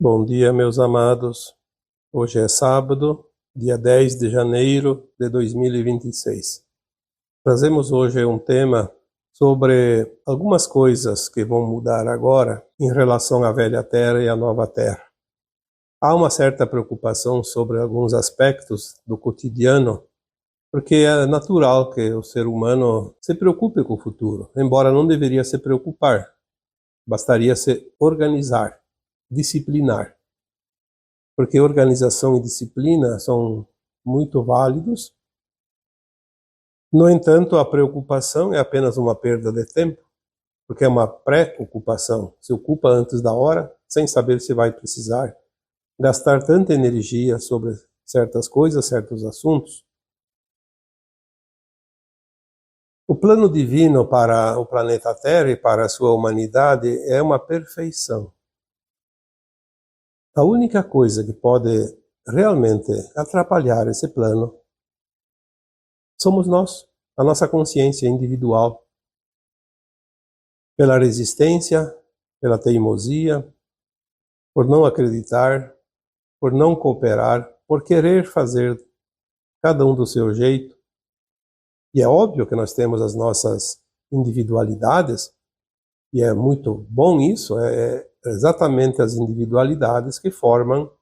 Bom dia, meus amados. Hoje é sábado, dia 10 de janeiro de 2026. Trazemos hoje um tema sobre algumas coisas que vão mudar agora em relação à velha terra e à nova terra. Há uma certa preocupação sobre alguns aspectos do cotidiano, porque é natural que o ser humano se preocupe com o futuro, embora não deveria se preocupar. Bastaria se organizar, disciplinar. Porque organização e disciplina são muito válidos. No entanto, a preocupação é apenas uma perda de tempo, porque é uma pré-ocupação. Se ocupa antes da hora, sem saber se vai precisar gastar tanta energia sobre certas coisas, certos assuntos. O plano divino para o planeta Terra e para a sua humanidade é uma perfeição. A única coisa que pode realmente atrapalhar esse plano somos nós, a nossa consciência individual, pela resistência, pela teimosia, por não acreditar, por não cooperar, por querer fazer cada um do seu jeito. E é óbvio que nós temos as nossas individualidades, e é muito bom isso, é exatamente as individualidades que formam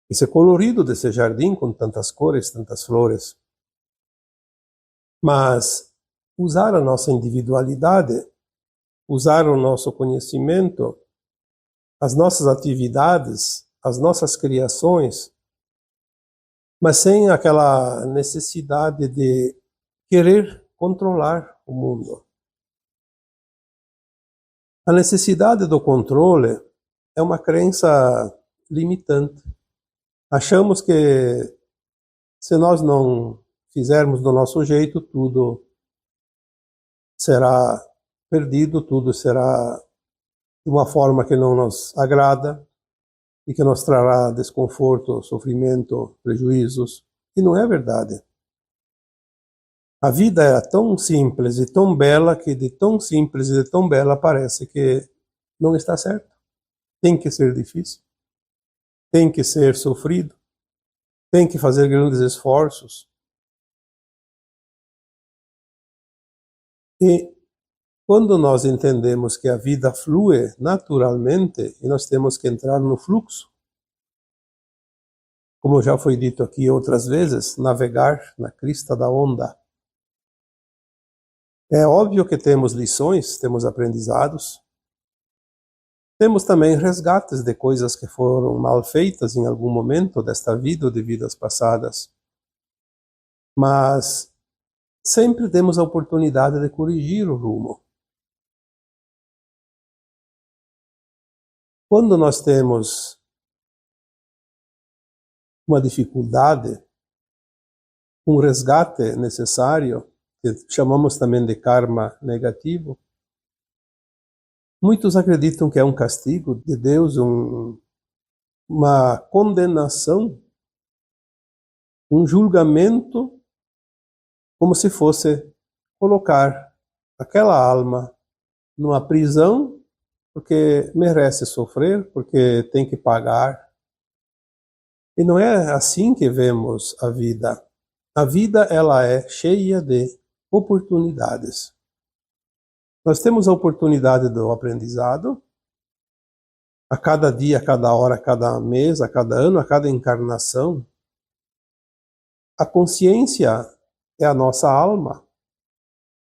esse colorido desse jardim com tantas cores, tantas flores. Mas usar a nossa individualidade, usar o nosso conhecimento, as nossas atividades, as nossas criações, mas sem aquela necessidade de querer controlar o mundo. A necessidade do controle é uma crença limitante. Achamos que se nós não fizermos do nosso jeito, tudo será perdido, tudo será de uma forma que não nos agrada e que nos trará desconforto, sofrimento, prejuízos. E não é verdade. A vida é tão simples e tão bela que de tão simples e de tão bela parece que não está certo. Tem que ser difícil, tem que ser sofrido, tem que fazer grandes esforços. E quando nós entendemos que a vida flui naturalmente e nós temos que entrar no fluxo, como já foi dito aqui outras vezes, navegar na crista da onda. É óbvio que temos lições, temos aprendizados, temos também resgates de coisas que foram mal feitas em algum momento desta vida ou de vidas passadas. Mas sempre temos a oportunidade de corrigir o rumo. Quando nós temos uma dificuldade, um resgate necessário, que chamamos também de karma negativo, muitos acreditam que é um castigo de Deus, uma condenação, um julgamento, como se fosse colocar aquela alma numa prisão, porque merece sofrer, porque tem que pagar. E não é assim que vemos a vida. A vida, ela é cheia de oportunidades. Nós temos a oportunidade do aprendizado, a cada dia, a cada hora, a cada mês, a cada ano, a cada encarnação. A consciência é a nossa alma.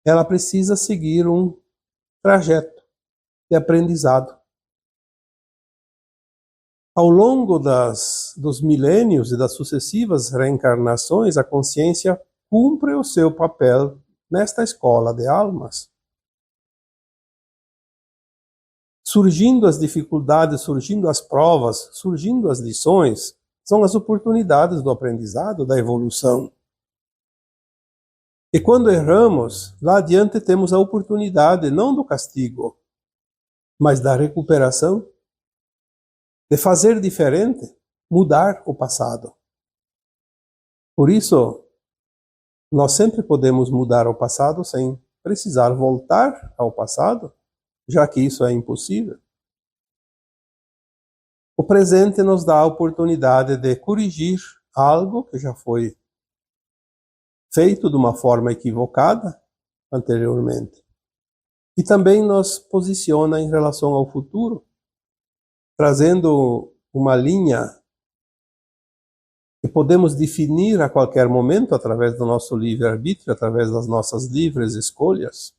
Ela precisa seguir um trajeto de aprendizado. Ao longo dos milênios e das sucessivas reencarnações, a consciência cumpre o seu papel nesta escola de almas. Surgindo as dificuldades, surgindo as provas, surgindo as lições, são as oportunidades do aprendizado, da evolução. E quando erramos, lá adiante temos a oportunidade, não do castigo, mas da recuperação, de fazer diferente, mudar o passado. Por isso, nós sempre podemos mudar o passado sem precisar voltar ao passado, já que isso é impossível. O presente nos dá a oportunidade de corrigir algo que já foi feito de uma forma equivocada anteriormente. E também nos posiciona em relação ao futuro, trazendo uma linha que podemos definir a qualquer momento através do nosso livre-arbítrio, através das nossas livres escolhas.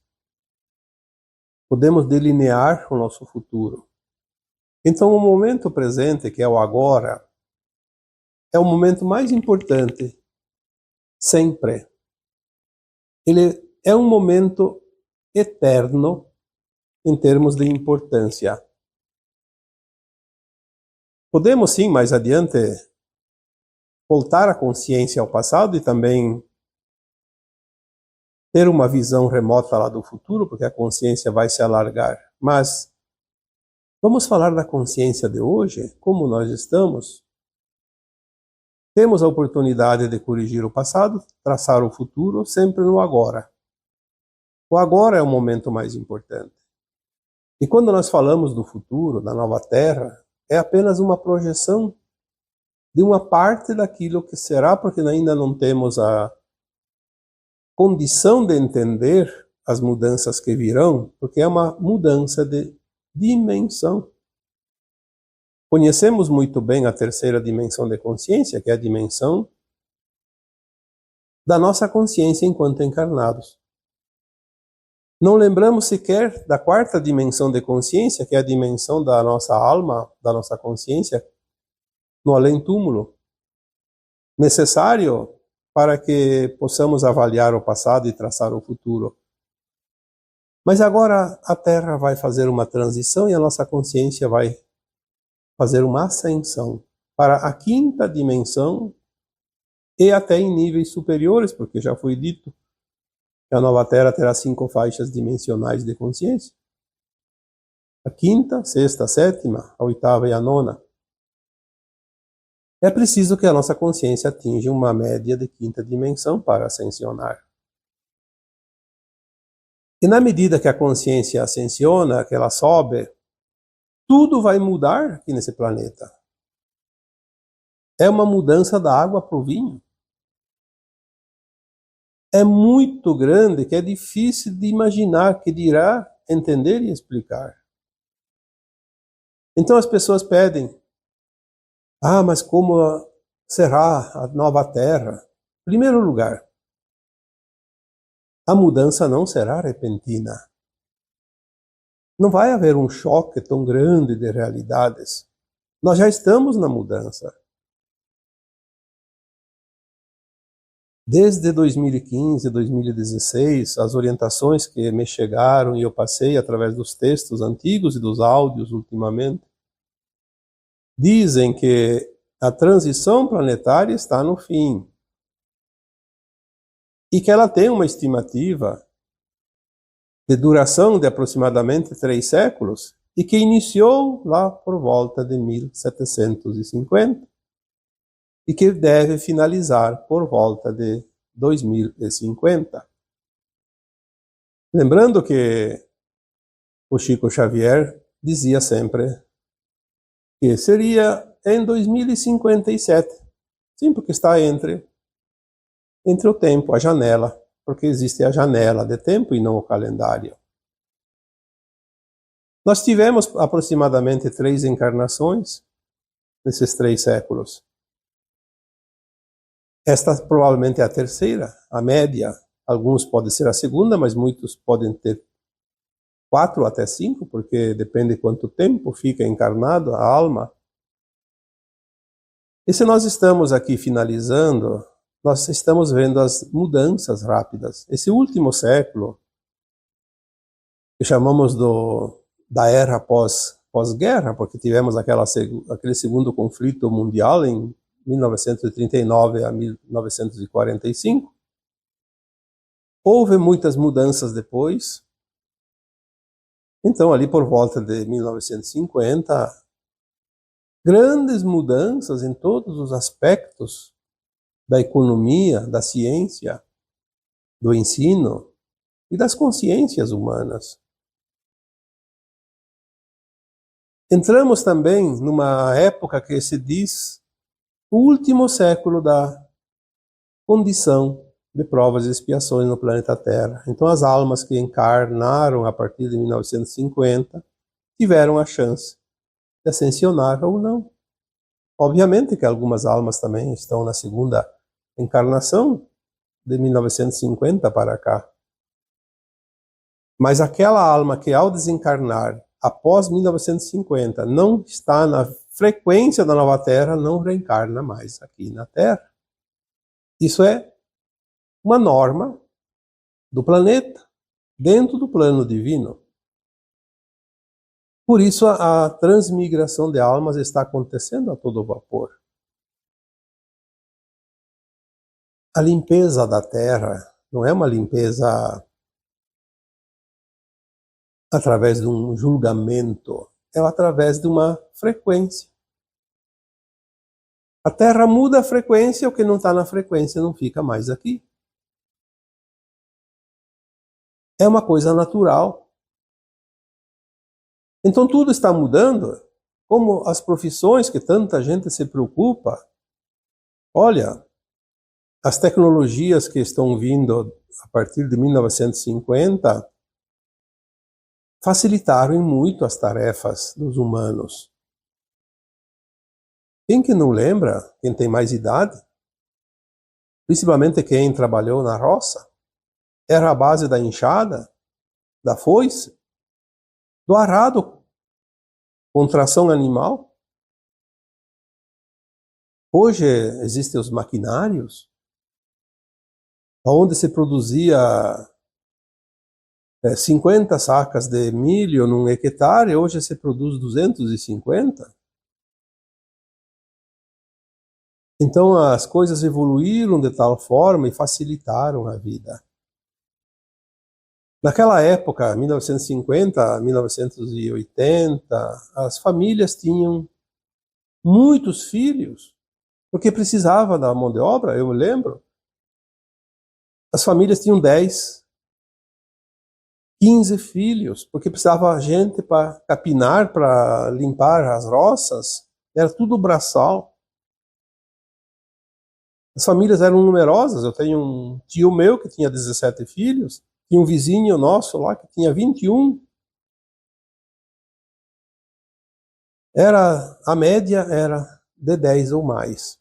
Podemos delinear o nosso futuro. Então, o momento presente, que é o agora, é o momento mais importante, sempre. Ele é um momento eterno em termos de importância. Podemos, sim, mais adiante, voltar a consciência ao passado e também ter uma visão remota lá do futuro, porque a consciência vai se alargar. Mas vamos falar da consciência de hoje, como nós estamos. Temos a oportunidade de corrigir o passado, traçar o futuro, sempre no agora. O agora é o momento mais importante. E quando nós falamos do futuro, da nova Terra, é apenas uma projeção de uma parte daquilo que será, porque ainda não temos a condição de entender as mudanças que virão, porque é uma mudança de dimensão. Conhecemos muito bem a terceira dimensão de consciência, que é a dimensão da nossa consciência enquanto encarnados. Não lembramos sequer da quarta dimensão de consciência, que é a dimensão da nossa alma, da nossa consciência, no além-túmulo, necessário para que possamos avaliar o passado e traçar o futuro. Mas agora a Terra vai fazer uma transição e a nossa consciência vai fazer uma ascensão para a quinta dimensão e até em níveis superiores, porque já foi dito que a nova Terra terá 5 faixas dimensionais de consciência. A quinta, sexta, a sétima, a oitava e a nona. É preciso que a nossa consciência atinja uma média de quinta dimensão para ascensionar. E na medida que a consciência ascensiona, que ela sobe, tudo vai mudar aqui nesse planeta. É uma mudança da água para o vinho. É muito grande que é difícil de imaginar, que dirá entender e explicar. Então as pessoas pedem, mas como será a nova Terra? Em primeiro lugar, a mudança não será repentina. Não vai haver um choque tão grande de realidades. Nós já estamos na mudança. Desde 2015, 2016, as orientações que me chegaram e eu passei através dos textos antigos e dos áudios ultimamente, dizem que a transição planetária está no fim e que ela tem uma estimativa de duração de aproximadamente 3 séculos e que iniciou lá por volta de 1750 e que deve finalizar por volta de 2050. Lembrando que o Chico Xavier dizia sempre que seria em 2057. Sim, porque está entre o tempo, a janela, porque existe a janela de tempo e não o calendário. Nós tivemos aproximadamente 3 encarnações nesses 3 séculos. Esta provavelmente é a terceira, a média. Alguns podem ser a segunda, mas muitos podem ter 4 até 5, porque depende de quanto tempo fica encarnado a alma. E se nós estamos aqui finalizando, nós estamos vendo as mudanças rápidas. Esse último século, que chamamos da era pós-guerra, porque tivemos aquele segundo conflito mundial em 1939 a 1945. Houve muitas mudanças depois. Então, ali por volta de 1950, grandes mudanças em todos os aspectos da economia, da ciência, do ensino e das consciências humanas. Entramos também numa época que se diz o último século da condição de provas e expiações no planeta Terra. Então as almas que encarnaram a partir de 1950 tiveram a chance de ascensionar ou não. Obviamente que algumas almas também estão na segunda encarnação de 1950 para cá. Mas aquela alma que ao desencarnar após 1950 não está na frequência da nova Terra, não reencarna mais aqui na Terra. Isso é uma norma do planeta, dentro do plano divino. Por isso a transmigração de almas está acontecendo a todo vapor. A limpeza da Terra não é uma limpeza através de um julgamento, é através de uma frequência. A Terra muda a frequência, o que não está na frequência não fica mais aqui. É uma coisa natural. Então tudo está mudando, como as profissões que tanta gente se preocupa. Olha, as tecnologias que estão vindo a partir de 1950 facilitaram muito as tarefas dos humanos. Quem que não lembra, quem tem mais idade, principalmente quem trabalhou na roça, era a base da enxada, da foice, do arado com tração animal. Hoje existem os maquinários, onde se produzia 50 sacas de milho num hectare, hoje se produz 250. Então as coisas evoluíram de tal forma e facilitaram a vida. Naquela época, 1950, 1980, as famílias tinham muitos filhos, porque precisava da mão de obra, eu me lembro. As famílias tinham 10, 15 filhos, porque precisava gente para capinar, para limpar as roças, era tudo braçal. As famílias eram numerosas, eu tenho um tio meu que tinha 17 filhos, tinha um vizinho nosso lá que tinha 21. A média era de 10 ou mais.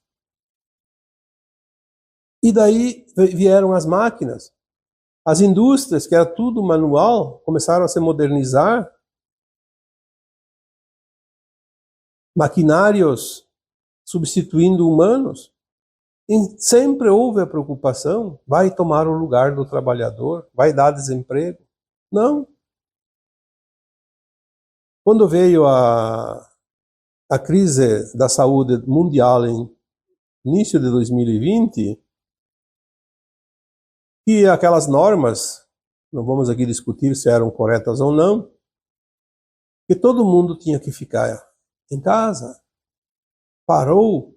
E daí vieram as máquinas. As indústrias, que era tudo manual, começaram a se modernizar. Maquinários substituindo humanos. E sempre houve a preocupação, vai tomar o lugar do trabalhador, vai dar desemprego. Não. Quando veio a crise da saúde mundial em início de 2020, e aquelas normas, não vamos aqui discutir se eram corretas ou não, que todo mundo tinha que ficar em casa, parou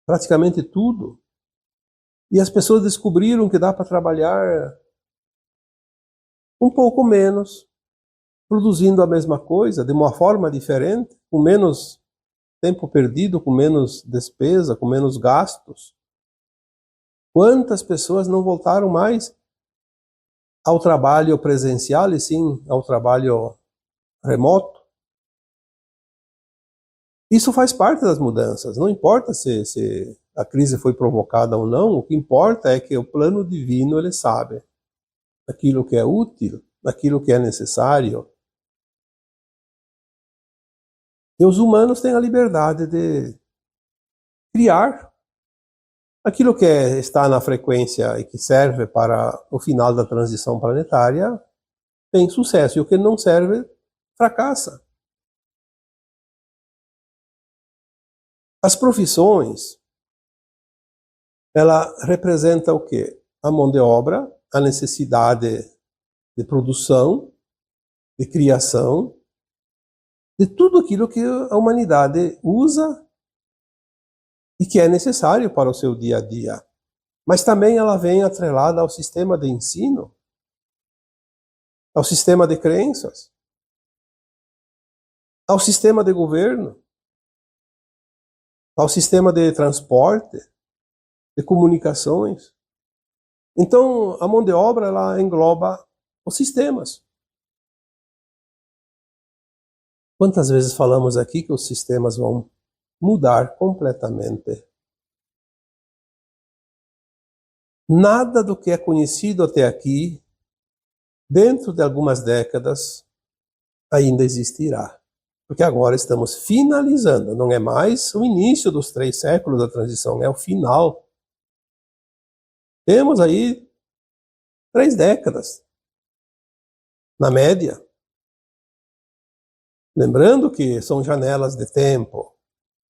praticamente tudo. E as pessoas descobriram que dá para trabalhar um pouco menos, produzindo a mesma coisa, de uma forma diferente, com menos tempo perdido, com menos despesa, com menos gastos. Quantas pessoas não voltaram mais ao trabalho presencial e sim ao trabalho remoto? Isso faz parte das mudanças. Não importa se a crise foi provocada ou não, o que importa é que o plano divino ele sabe aquilo que é útil, aquilo que é necessário. E os humanos têm a liberdade de criar aquilo que está na frequência e que serve para o final da transição planetária, tem sucesso, e o que não serve, fracassa. As profissões, ela representa o quê? A mão de obra, a necessidade de produção, de criação, de tudo aquilo que a humanidade usa e que é necessário para o seu dia a dia. Mas também ela vem atrelada ao sistema de ensino, ao sistema de crenças. ao sistema de governo, ao sistema de transporte, de comunicações. Então, a mão de obra ela engloba os sistemas. Quantas vezes falamos aqui que os sistemas vão mudar completamente? Nada do que é conhecido até aqui, dentro de algumas décadas, ainda existirá. Porque agora estamos finalizando, não é mais o início dos 3 séculos da transição, é o final. Temos aí 3 décadas, na média. Lembrando que são janelas de tempo.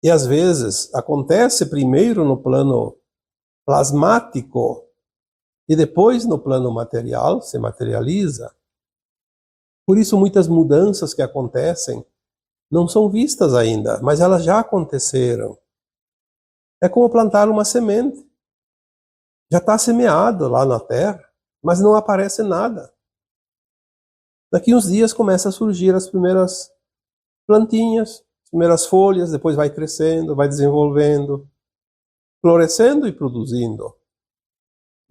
E às vezes acontece primeiro no plano plasmático e depois no plano material, se materializa. Por isso muitas mudanças que acontecem não são vistas ainda, mas elas já aconteceram. É como plantar uma semente. Já está semeado lá na terra, mas não aparece nada. Daqui uns dias começam a surgir as primeiras plantinhas, as primeiras folhas, depois vai crescendo, vai desenvolvendo, florescendo e produzindo.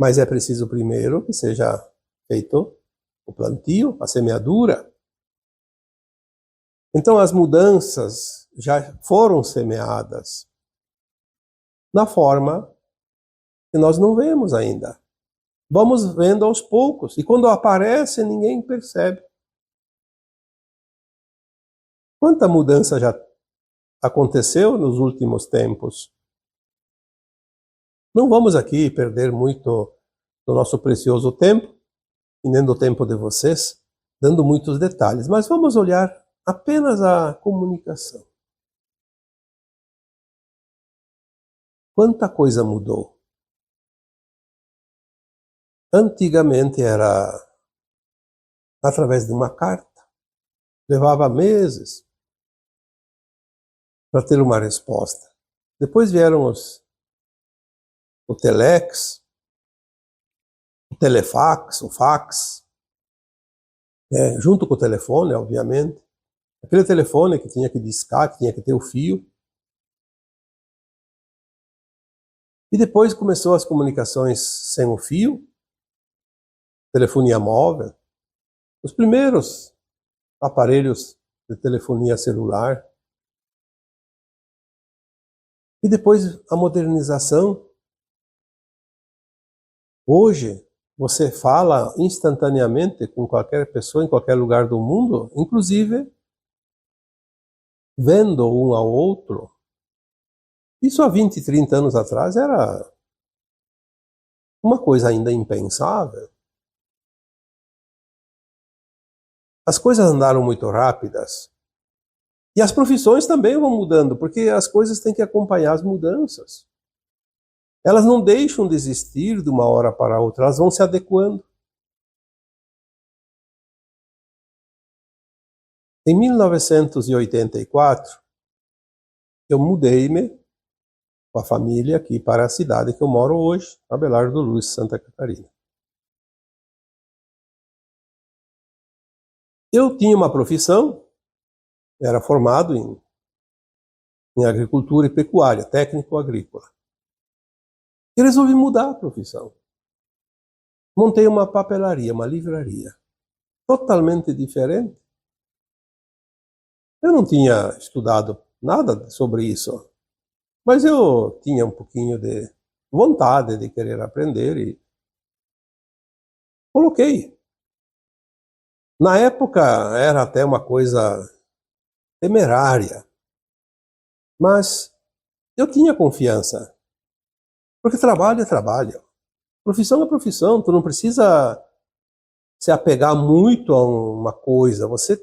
Mas é preciso primeiro que seja feito o plantio, a semeadura. Então as mudanças já foram semeadas na forma que nós não vemos ainda. Vamos vendo aos poucos, e quando aparece ninguém percebe. Quanta mudança já aconteceu nos últimos tempos? Não vamos aqui perder muito do nosso precioso tempo, e nem do tempo de vocês, dando muitos detalhes, mas vamos olhar apenas a comunicação. Quanta coisa mudou. Antigamente era através de uma carta. Levava meses para ter uma resposta. Depois vieram o telex, o telefax, o fax, junto com o telefone, obviamente. Aquele telefone que tinha que discar, que tinha que ter o fio. E depois começou as comunicações sem o fio, telefonia móvel, os primeiros aparelhos de telefonia celular. E depois a modernização. Hoje, você fala instantaneamente com qualquer pessoa em qualquer lugar do mundo, inclusive vendo um ao outro. Isso há 20, 30 anos atrás era uma coisa ainda impensável. As coisas andaram muito rápidas. E as profissões também vão mudando, porque as coisas têm que acompanhar as mudanças. Elas não deixam de existir de uma hora para outra, elas vão se adequando. Em 1984, eu mudei-me com a família aqui para a cidade que eu moro hoje, Abelardo Luz, Santa Catarina. Eu tinha uma profissão, era formado em agricultura e pecuária, técnico agrícola. E resolvi mudar a profissão. Montei uma papelaria, uma livraria, totalmente diferente. Eu não tinha estudado nada sobre isso, mas eu tinha um pouquinho de vontade de querer aprender e coloquei. Na época era até uma coisa temerária, mas eu tinha confiança, porque trabalho é trabalho, profissão é profissão, tu não precisa se apegar muito a uma coisa, você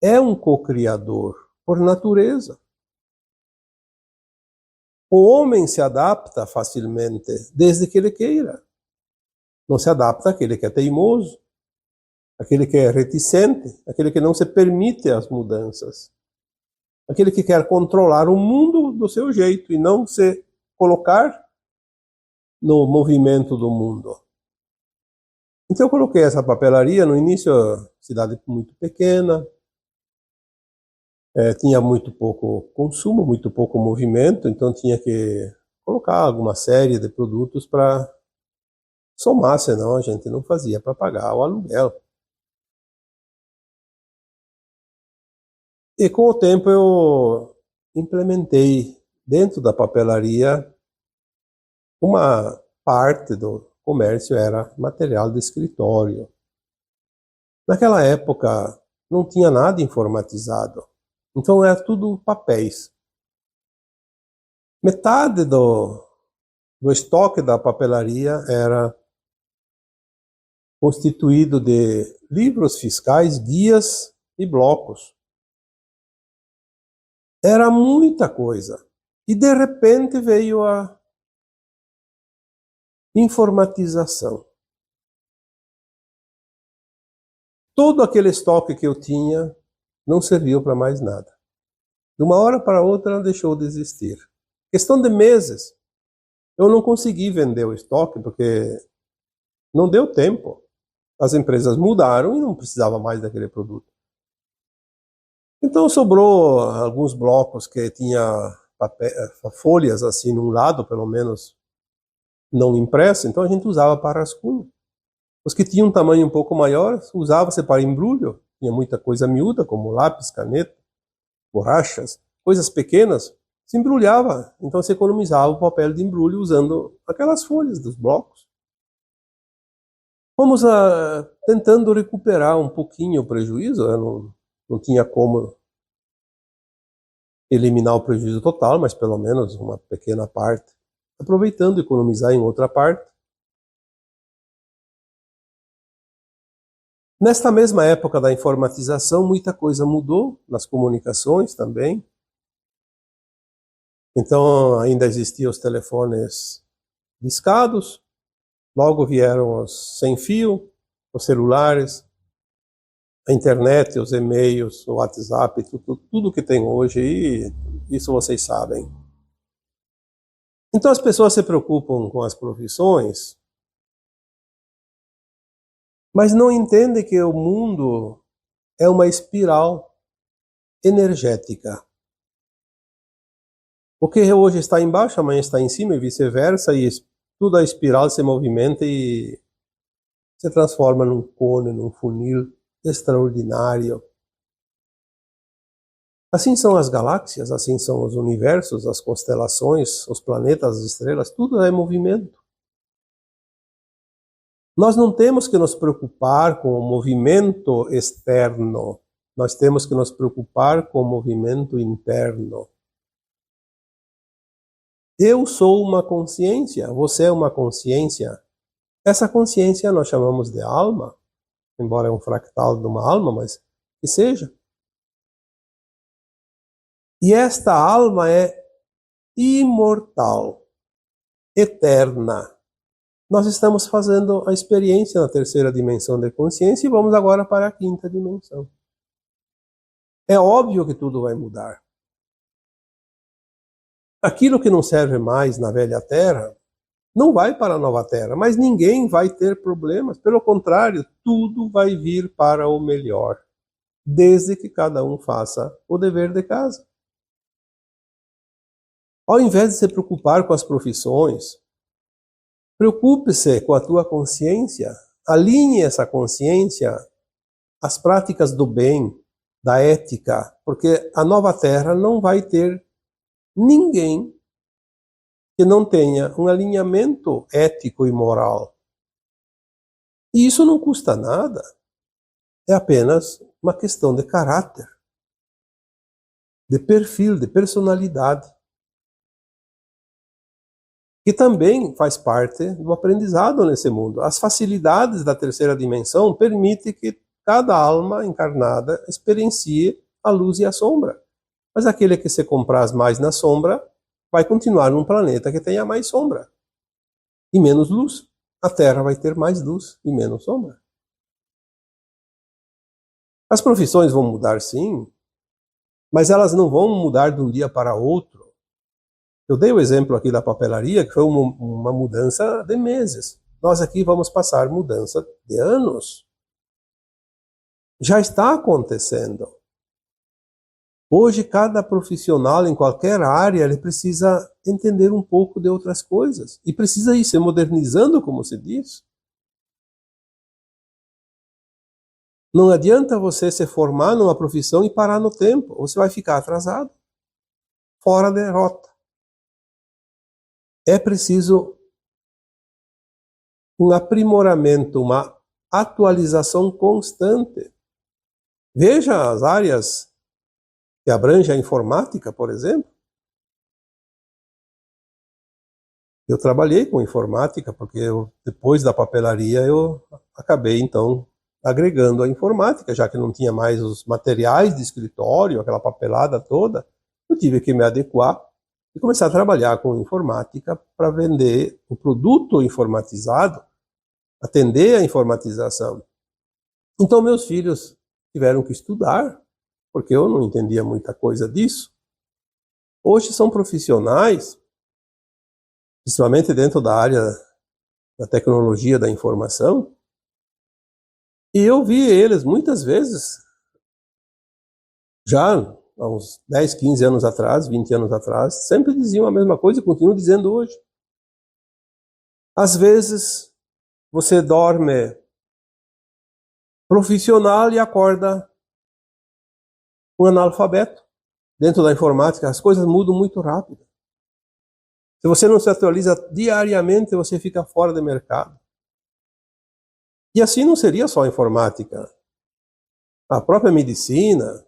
é um co-criador por natureza. O homem se adapta facilmente, desde que ele queira. Não se adapta àquele que é teimoso, aquele que é reticente, aquele que não se permite as mudanças, aquele que quer controlar o mundo do seu jeito e não se colocar no movimento do mundo. Então eu coloquei essa papelaria no início, cidade muito pequena, tinha muito pouco consumo, muito pouco movimento, então tinha que colocar alguma série de produtos para somar, senão a gente não fazia para pagar o aluguel. E com o tempo eu implementei dentro da papelaria uma parte do comércio era material de escritório. Naquela época não tinha nada informatizado, então era tudo papéis. Metade do estoque da papelaria era constituído de livros fiscais, guias e blocos. Era muita coisa. E de repente veio a informatização. Todo aquele estoque que eu tinha não serviu para mais nada. De uma hora para outra deixou de existir. Questão de meses. Eu não consegui vender o estoque porque não deu tempo. As empresas mudaram e não precisava mais daquele produto. Então sobrou alguns blocos que tinha folhas assim num lado, pelo menos não impressa, então a gente usava para rascunho. Os que tinham um tamanho um pouco maior, usava-se para embrulho. Tinha muita coisa miúda, como lápis, caneta, borrachas, coisas pequenas, se embrulhava. Então se economizava o papel de embrulho usando aquelas folhas dos blocos. Fomos tentando recuperar um pouquinho o prejuízo, não tinha como eliminar o prejuízo total, mas pelo menos uma pequena parte, aproveitando economizar em outra parte. Nesta mesma época da informatização, muita coisa mudou nas comunicações também. Então ainda existiam os telefones discados, logo vieram os sem fio, os celulares, a internet, os e-mails, o WhatsApp, tudo que tem hoje, e isso vocês sabem. Então as pessoas se preocupam com as profissões, mas não entendem que o mundo é uma espiral energética. O que hoje está embaixo, amanhã está em cima e vice-versa, e toda a espiral se movimenta e se transforma num cone, num funil extraordinário. Assim são as galáxias, assim são os universos, as constelações, os planetas, as estrelas, tudo é movimento. Nós não temos que nos preocupar com o movimento externo, nós temos que nos preocupar com o movimento interno. Eu sou uma consciência, você é uma consciência. Essa consciência nós chamamos de alma, embora é um fractal de uma alma, mas que seja. E esta alma é imortal, eterna. Nós estamos fazendo a experiência na terceira dimensão de consciência e vamos agora para a quinta dimensão. É óbvio que tudo vai mudar. Aquilo que não serve mais na velha Terra não vai para a nova Terra, mas ninguém vai ter problemas. Pelo contrário, tudo vai vir para o melhor, desde que cada um faça o dever de casa. Ao invés de se preocupar com as profissões, preocupe-se com a tua consciência, alinhe essa consciência às práticas do bem, da ética, porque a nova Terra não vai ter ninguém que não tenha um alinhamento ético e moral. E isso não custa nada, é apenas uma questão de caráter, de perfil, de personalidade, que também faz parte do aprendizado nesse mundo. As facilidades da terceira dimensão permitem que cada alma encarnada experiencie a luz e a sombra. Mas aquele que se compraz mais na sombra vai continuar num planeta que tenha mais sombra e menos luz. A Terra vai ter mais luz e menos sombra. As profissões vão mudar sim, mas elas não vão mudar de um dia para outro. Eu dei o exemplo aqui da papelaria, que foi uma mudança de meses. Nós aqui vamos passar mudança de anos. Já está acontecendo. Hoje, cada profissional em qualquer área, ele precisa entender um pouco de outras coisas. E precisa ir se modernizando, como se diz. Não adianta você se formar numa profissão e parar no tempo. Você vai ficar atrasado, fora de rota. É preciso um aprimoramento, uma atualização constante. Veja as áreas que abrangem a informática, por exemplo. Eu trabalhei com informática, porque depois da papelaria eu acabei, então, agregando a informática, já que não tinha mais os materiais de escritório, aquela papelada toda, eu tive que me adequar e começar a trabalhar com informática para vender o produto informatizado, atender a informatização. Então, meus filhos tiveram que estudar, porque eu não entendia muita coisa disso. Hoje são profissionais, principalmente dentro da área da tecnologia da informação, e eu vi eles muitas vezes, já há uns 10, 15 anos atrás, 20 anos atrás, sempre diziam a mesma coisa e continuam dizendo hoje. Às vezes, você dorme profissional e acorda um analfabeto. Dentro da informática, as coisas mudam muito rápido. Se você não se atualiza diariamente, você fica fora do mercado. E assim não seria só a informática. A própria medicina,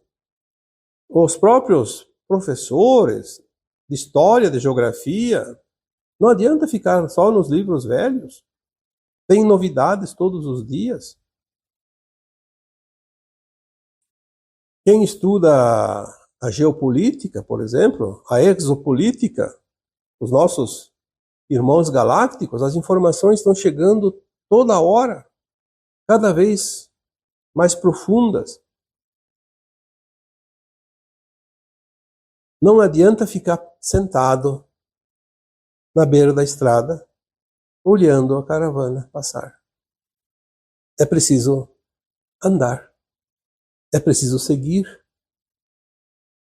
os próprios professores de história, de geografia, não adianta ficar só nos livros velhos. Tem novidades todos os dias. Quem estuda a geopolítica, por exemplo, a exopolítica, os nossos irmãos galácticos, as informações estão chegando toda hora, cada vez mais profundas. Não adianta ficar sentado na beira da estrada, olhando a caravana passar. É preciso andar. É preciso seguir.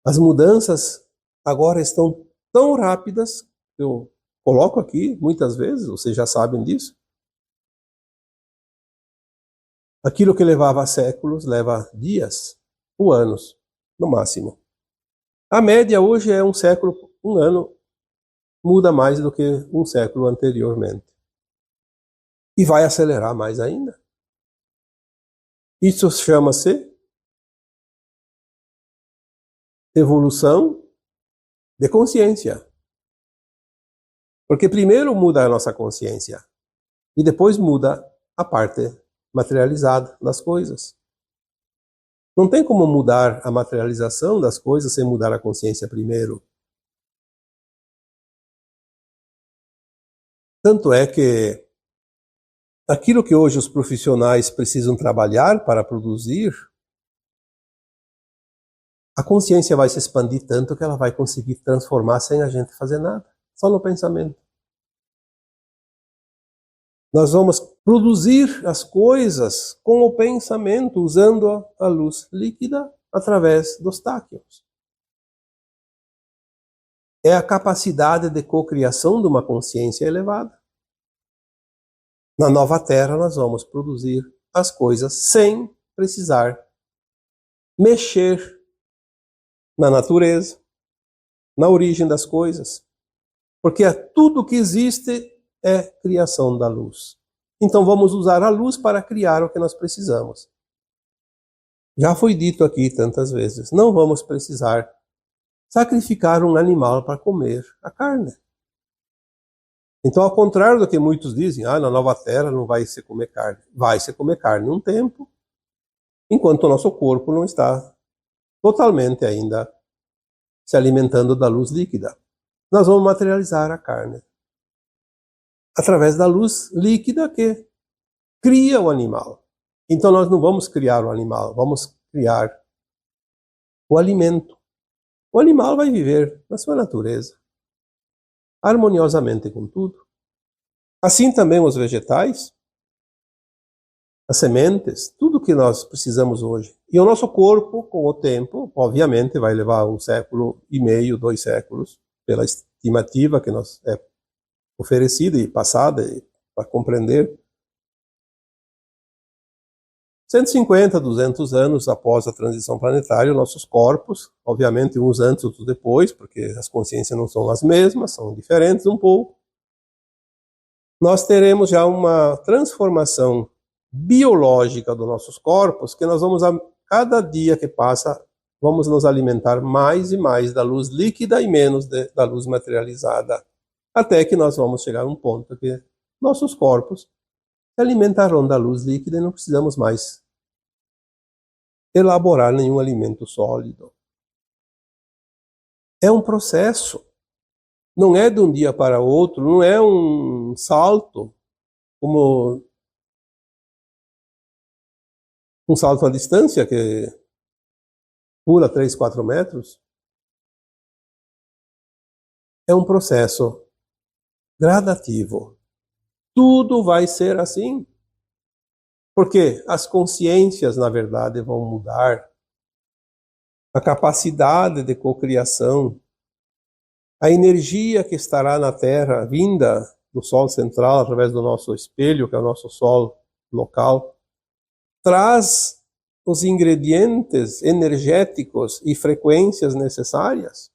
As mudanças agora estão tão rápidas, eu coloco aqui muitas vezes, vocês já sabem disso. Aquilo que levava séculos leva dias ou anos, no máximo. A média hoje é um século, um ano muda mais do que um século anteriormente. E vai acelerar mais ainda. Isso chama-se evolução de consciência. Porque primeiro muda a nossa consciência e depois muda a parte materializada das coisas. Não tem como mudar a materialização das coisas sem mudar a consciência primeiro. Tanto é que aquilo que hoje os profissionais precisam trabalhar para produzir, a consciência vai se expandir tanto que ela vai conseguir transformar sem a gente fazer nada, só no pensamento. Nós vamos produzir as coisas com o pensamento, usando a luz líquida através dos táquions. É a capacidade de cocriação de uma consciência elevada. Na nova Terra, nós vamos produzir as coisas sem precisar mexer na natureza, na origem das coisas. Porque tudo que existe é criação da luz. Então vamos usar a luz para criar o que nós precisamos. Já foi dito aqui tantas vezes, não vamos precisar sacrificar um animal para comer a carne. Então, ao contrário do que muitos dizem, na nova terra não vai se comer carne. Vai se comer carne um tempo, enquanto o nosso corpo não está totalmente ainda se alimentando da luz líquida. Nós vamos materializar a carne através da luz líquida que cria o animal. Então nós não vamos criar o animal, vamos criar o alimento. O animal vai viver na sua natureza, harmoniosamente com tudo. Assim também os vegetais, as sementes, tudo que nós precisamos hoje. E o nosso corpo, com o tempo, obviamente vai levar 1,5 século, 2 séculos, pela estimativa que nos é oferecida e passada para compreender. 150, 200 anos após a transição planetária, nossos corpos, obviamente uns antes, outros depois, porque as consciências não são as mesmas, são diferentes um pouco, nós teremos já uma transformação biológica dos nossos corpos, que nós vamos, a cada dia que passa, vamos nos alimentar mais e mais da luz líquida e menos da luz materializada, até que nós vamos chegar a um ponto que nossos corpos se alimentarão da luz líquida e não precisamos mais elaborar nenhum alimento sólido. É um processo. Não é de um dia para outro, não é um salto, como um salto à distância que pula 3, 4 metros. É um processo gradativo. Tudo vai ser assim. Porque as consciências, na verdade, vão mudar. A capacidade de cocriação, a energia que estará na Terra, vinda do Sol central, através do nosso espelho, que é o nosso Sol local, traz os ingredientes energéticos e frequências necessárias.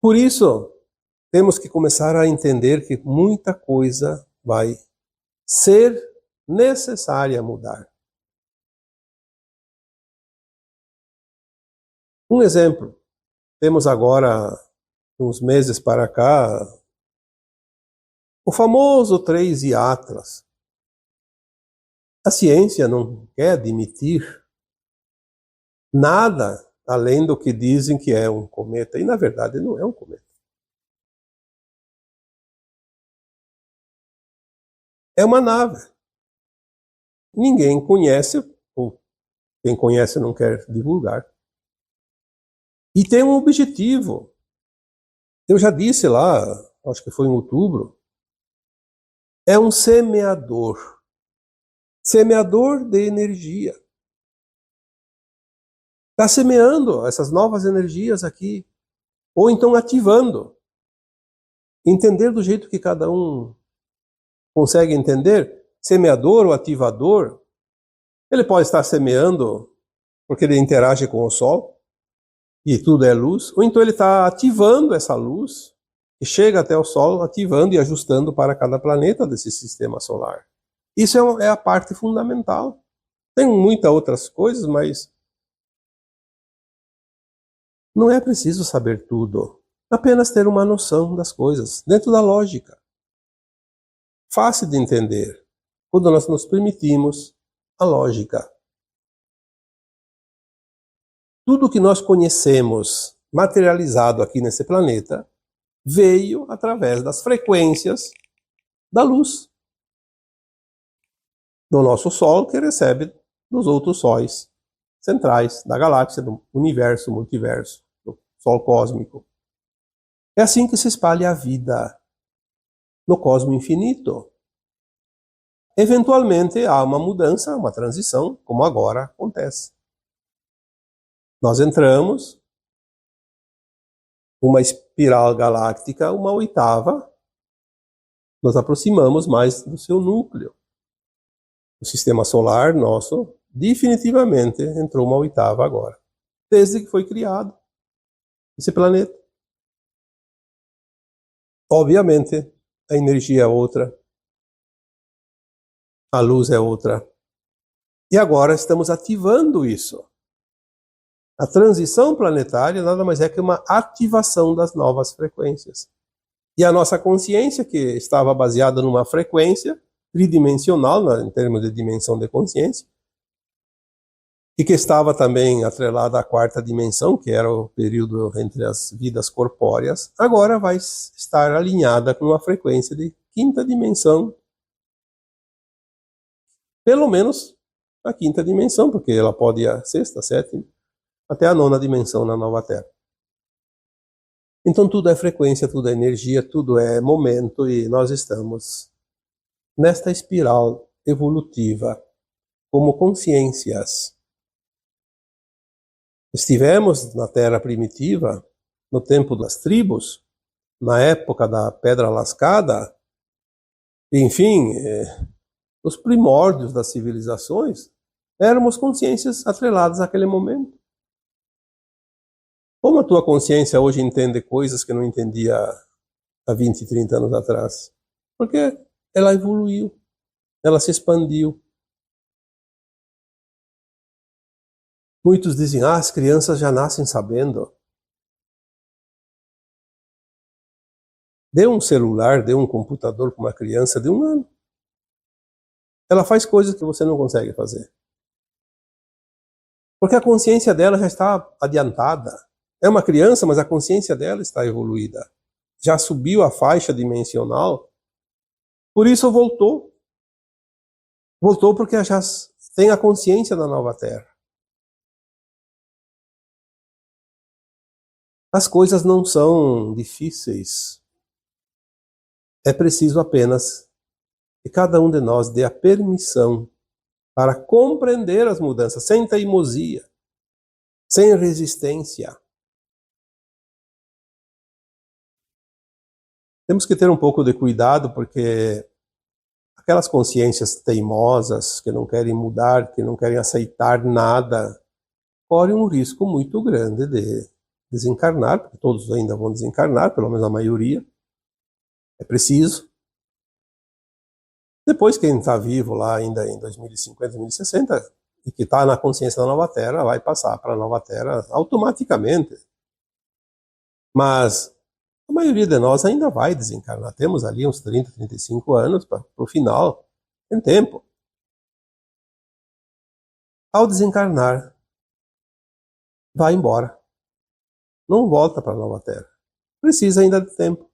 Por isso, temos que começar a entender que muita coisa vai ser necessária mudar. Um exemplo, temos agora, uns meses para cá, o famoso 3I Atlas. A ciência não quer admitir nada além do que dizem que é um cometa, e na verdade não é um cometa. É uma nave. Ninguém conhece, ou quem conhece não quer divulgar. E tem um objetivo. Eu já disse lá, acho que foi em outubro, é um semeador. Semeador de energia. Está semeando essas novas energias aqui. Ou então ativando. Entender do jeito que cada um consegue entender. Semeador ou ativador. Ele pode estar semeando porque ele interage com o Sol. E tudo é luz. Ou então ele está ativando essa luz. E chega até o Sol ativando e ajustando para cada planeta desse sistema solar. Isso é a parte fundamental. Tem muitas outras coisas, mas não é preciso saber tudo. Apenas ter uma noção das coisas, dentro da lógica. Fácil de entender, quando nós nos permitimos a lógica. Tudo que nós conhecemos materializado aqui nesse planeta veio através das frequências da luz do nosso Sol, que recebe dos outros sóis centrais da galáxia, do universo, multiverso, do Sol cósmico. É assim que se espalha a vida no cosmo infinito. Eventualmente há uma mudança, uma transição, como agora acontece. Nós entramos uma espiral galáctica, uma oitava, nos aproximamos mais do seu núcleo. O sistema solar nosso definitivamente entrou uma oitava agora, desde que foi criado esse planeta. Obviamente, a energia é outra, a luz é outra. E agora estamos ativando isso. A transição planetária nada mais é que uma ativação das novas frequências. E a nossa consciência, que estava baseada numa frequência tridimensional, em termos de dimensão de consciência, e que estava também atrelada à quarta dimensão, que era o período entre as vidas corpóreas, agora vai estar alinhada com uma frequência de quinta dimensão, pelo menos a quinta dimensão, porque ela pode ir a sexta, sétima, até a nona dimensão na nova Terra. Então tudo é frequência, tudo é energia, tudo é momento, e nós estamos nesta espiral evolutiva como consciências. Estivemos na Terra primitiva, no tempo das tribos, na época da Pedra Lascada, enfim, nos primórdios das civilizações, éramos consciências atreladas àquele momento. Como a tua consciência hoje entende coisas que não entendia há 20, 30 anos atrás? Porque ela evoluiu, ela se expandiu. Muitos dizem, as crianças já nascem sabendo. Dê um celular, dê um computador para uma criança de 1 ano. Ela faz coisas que você não consegue fazer. Porque a consciência dela já está adiantada. É uma criança, mas a consciência dela está evoluída. Já subiu a faixa dimensional. Por isso voltou. Voltou porque já tem a consciência da nova Terra. As coisas não são difíceis. É preciso apenas que cada um de nós dê a permissão para compreender as mudanças, sem teimosia, sem resistência. Temos que ter um pouco de cuidado, porque aquelas consciências teimosas, que não querem mudar, que não querem aceitar nada, correm um risco muito grande de desencarnar, porque todos ainda vão desencarnar, pelo menos a maioria. É preciso. Depois, quem está vivo lá ainda em 2050, 2060, e que está na consciência da nova Terra, vai passar para a nova Terra automaticamente. Mas a maioria de nós ainda vai desencarnar. Temos ali uns 30, 35 anos para o final. Tem tempo. Ao desencarnar, vai embora. Não volta para a nova Terra. Precisa ainda de tempo.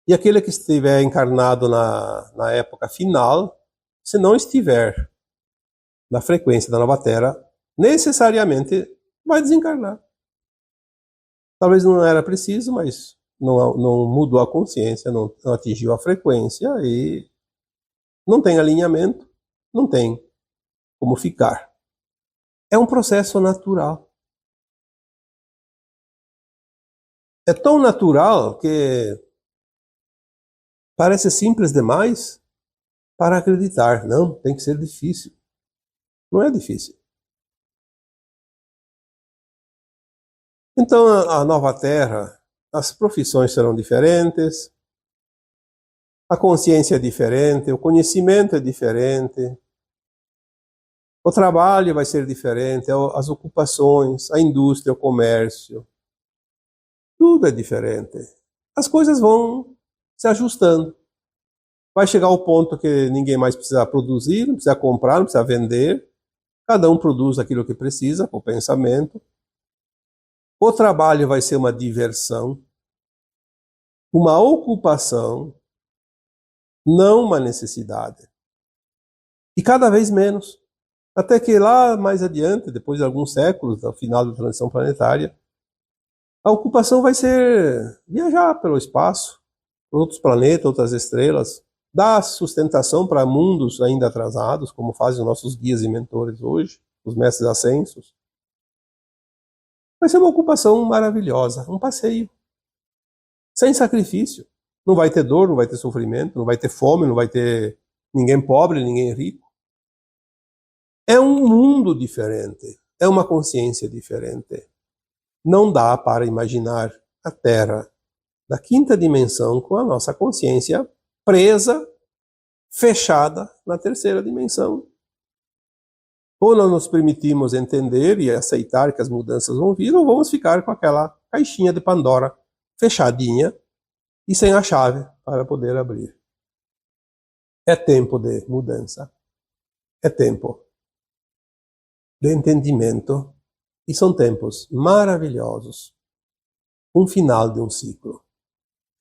E aquele que estiver encarnado na época final, se não estiver na frequência da nova Terra, necessariamente vai desencarnar. Talvez não era preciso, mas não mudou a consciência, não atingiu a frequência e não tem alinhamento, não tem como ficar. É um processo natural. É tão natural que parece simples demais para acreditar. Não, tem que ser difícil. Não é difícil. Então, a nova Terra, as profissões serão diferentes, a consciência é diferente, o conhecimento é diferente, o trabalho vai ser diferente, as ocupações, a indústria, o comércio, tudo é diferente. As coisas vão se ajustando. Vai chegar ao ponto que ninguém mais precisa produzir, não precisa comprar, não precisa vender. Cada um produz aquilo que precisa, com o pensamento. O trabalho vai ser uma diversão, uma ocupação, não uma necessidade. E cada vez menos. Até que lá mais adiante, depois de alguns séculos, ao final da transição planetária, a ocupação vai ser viajar pelo espaço, por outros planetas, outras estrelas, dar sustentação para mundos ainda atrasados, como fazem os nossos guias e mentores hoje, os mestres ascensos. Vai ser uma ocupação maravilhosa, um passeio, sem sacrifício. Não vai ter dor, não vai ter sofrimento, não vai ter fome, não vai ter ninguém pobre, ninguém rico. É um mundo diferente, é uma consciência diferente. Não dá para imaginar a Terra da quinta dimensão com a nossa consciência presa, fechada na terceira dimensão. Ou não nos permitimos entender e aceitar que as mudanças vão vir, ou vamos ficar com aquela caixinha de Pandora fechadinha e sem a chave para poder abrir. É tempo de mudança. É tempo de entendimento. E são tempos maravilhosos. Um final de um ciclo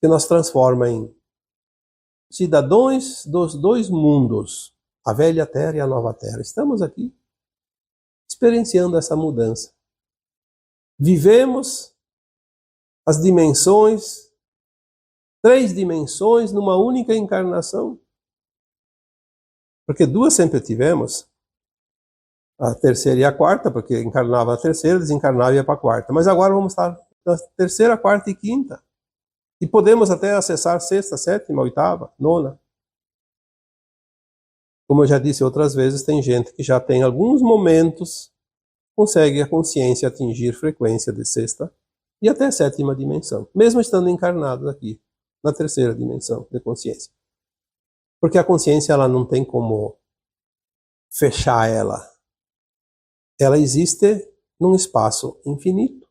que nos transforma em cidadãos dos dois mundos, a velha Terra e a nova Terra. Estamos aqui experienciando essa mudança. Vivemos as dimensões 3 dimensões numa única encarnação. Porque 2 sempre tivemos, a terceira e a quarta, porque encarnava a terceira, desencarnava e ia para a quarta. Mas agora vamos estar na terceira, quarta e quinta. E podemos até acessar sexta, sétima, oitava, nona. Como eu já disse outras vezes, tem gente que já tem alguns momentos, consegue a consciência atingir frequência de sexta e até sétima dimensão, mesmo estando encarnado aqui, na terceira dimensão de consciência. Porque a consciência ela não tem como fechar ela. Ela existe num espaço infinito.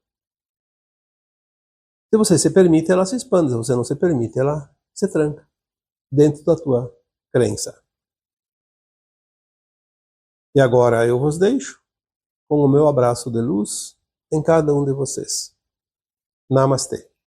Se você se permite, ela se expande. Se você não se permite, ela se tranca dentro da tua crença. E agora eu vos deixo com o meu abraço de luz em cada um de vocês. Namastê.